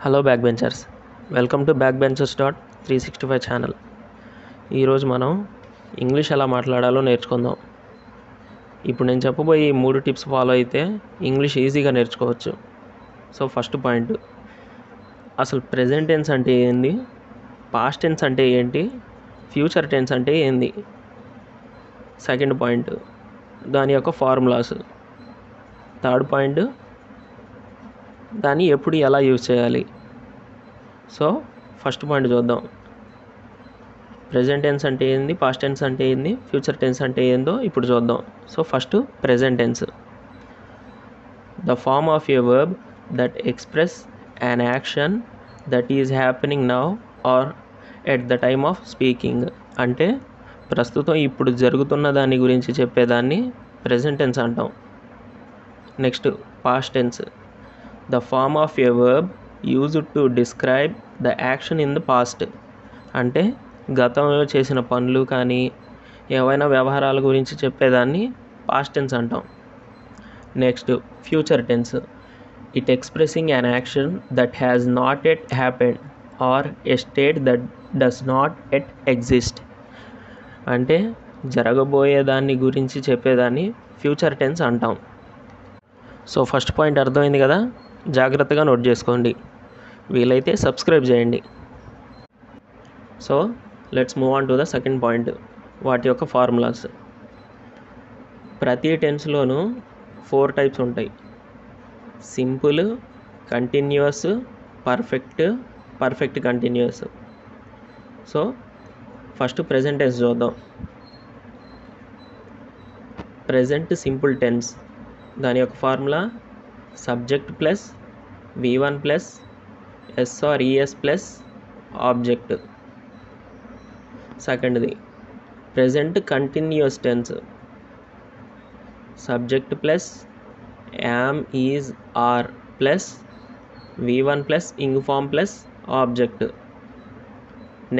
Hello back benchers, welcome to back benchers dot 365 channel. ఈరోజు మనం English ఎలా మాట్లాడాలో నేర్చుకుందాం. ఇప్పుడు నేను చెప్పబోయే ఈ 3 టిప్స్ ఫాలో అయితే ఇంగ్లీష్ ఈజీగా నేర్చుకోవచ్చు. సో ఫస్ట్ పాయింట్, అసలు ప్రెజెంట్ టెన్స్ అంటే ఏంది, పాస్ట్ టెన్స్ అంటే ఏంటి, ఫ్యూచర్ టెన్స్ అంటే ఏంది. సెకండ్ పాయింట్, దాని యొక్క ఫార్ములాస్. థర్డ్ పాయింట్, దాన్ని ఎప్పుడు ఎలా యూజ్ చేయాలి. సో ఫస్ట్ పాయింట్ చూద్దాం. ప్రెజెంట్ టెన్స్ అంటే ఏంది, పాస్ట్ టెన్స్ అంటే ఏంది, ఫ్యూచర్ టెన్స్ అంటే ఏందో ఇప్పుడు చూద్దాం. So first present tense. The form of a verb that express an action that is happening now or at the time of speaking. అంటే ప్రస్తుతం ఇప్పుడు జరుగుతున్న దాని గురించి చెప్పేదాన్ని ప్రెజెంట్ టెన్స్ అంటాం. Next past tense. The form of a verb used to describe the action in the past. అంటే గతంలో చేసిన పనులు కానీ ఏవైనా వ్యవహారాల గురించి చెప్పేదాన్ని పాస్ట్ టెన్స్ అంటాం. Next future tense. It expressing an action that has not yet happened or a state that does not yet exist. అంటే జరగబోయేదాన్ని గురించి చెప్పేదాన్ని ఫ్యూచర్ టెన్స్ అంటాం. సో ఫస్ట్ పాయింట్ అర్థమైంది కదా, జాగ్రత్తగా నోట్ చేసుకోండి, వీలైతే సబ్స్క్రైబ్ చేయండి. So let's move on to the second point, వాటి యొక్క ఫార్ములాస్. ప్రతి టెన్స్లోనూ 4 టైప్స్ ఉంటాయి: simple, continuous, perfect continuous. So first present tense చూద్దాం. ప్రెజెంట్ సింపుల్ టెన్స్, దాని యొక్క formula subject plus V1 plus s are ES plus object. సెకండ్ది present continuous tense, subject plus am, is, are plus V1 plus ing form plus object.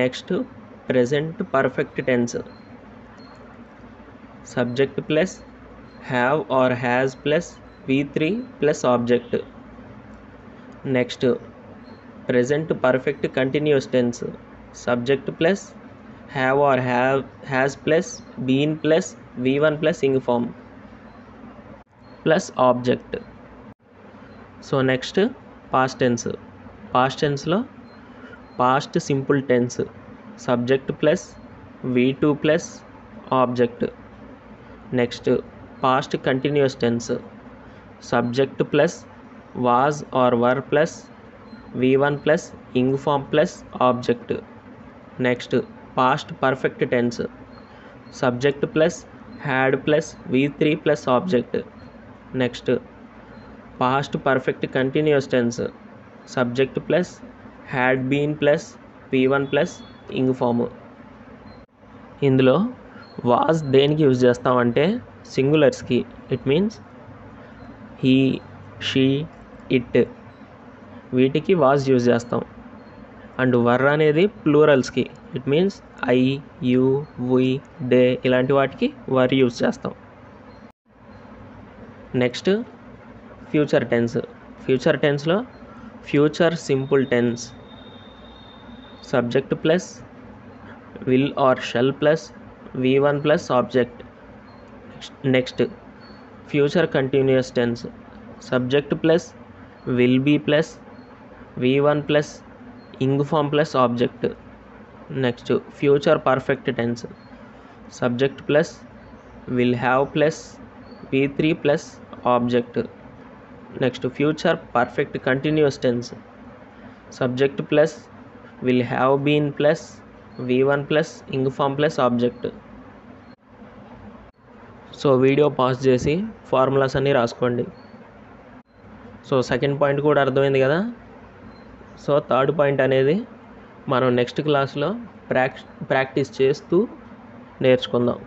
Next present perfect tense, subject plus have or has plus V3 plus object. Next present perfect continuous tense, subject plus have or has plus been plus V1 plus ing form plus object. So next past tense. Past టెన్స్లో past simple tense, subject plus V2 plus object. Next past continuous tense, subject plus was or were plus V1 plus ing form plus object. Next past perfect tense, subject plus had plus V3 plus object. Next past perfect continuous tense, subject plus had been plus V1 plus ing form. ఇందులో was దేనికి use చేస్తామంటే సింగులర్స్కి, it means he, she, it, వీటికి was use చేస్తాం. And were అనేది ప్లూరల్స్కి, it means I, you, we, they, ఇలాంటి వాటికి వర్ యూజ్ చేస్తాం. Next future tense. Future టెన్స్లో future simple tense, subject plus will or shall plus V1 plus object. Next future continuous tense, subject plus will be plus V1 plus ing form plus object. Next future perfect tense, subject plus will have plus V3 plus object. Next future perfect continuous tense, subject plus will have been plus V1 plus ing form plus object. So video pause చేసి formulas అన్నీ రాసుకోండి. So second point కూడా అర్థమైంది కదా. So third point అనేది మనం next క్లాస్లో practice చేస్తూ నేర్చుకుందాం.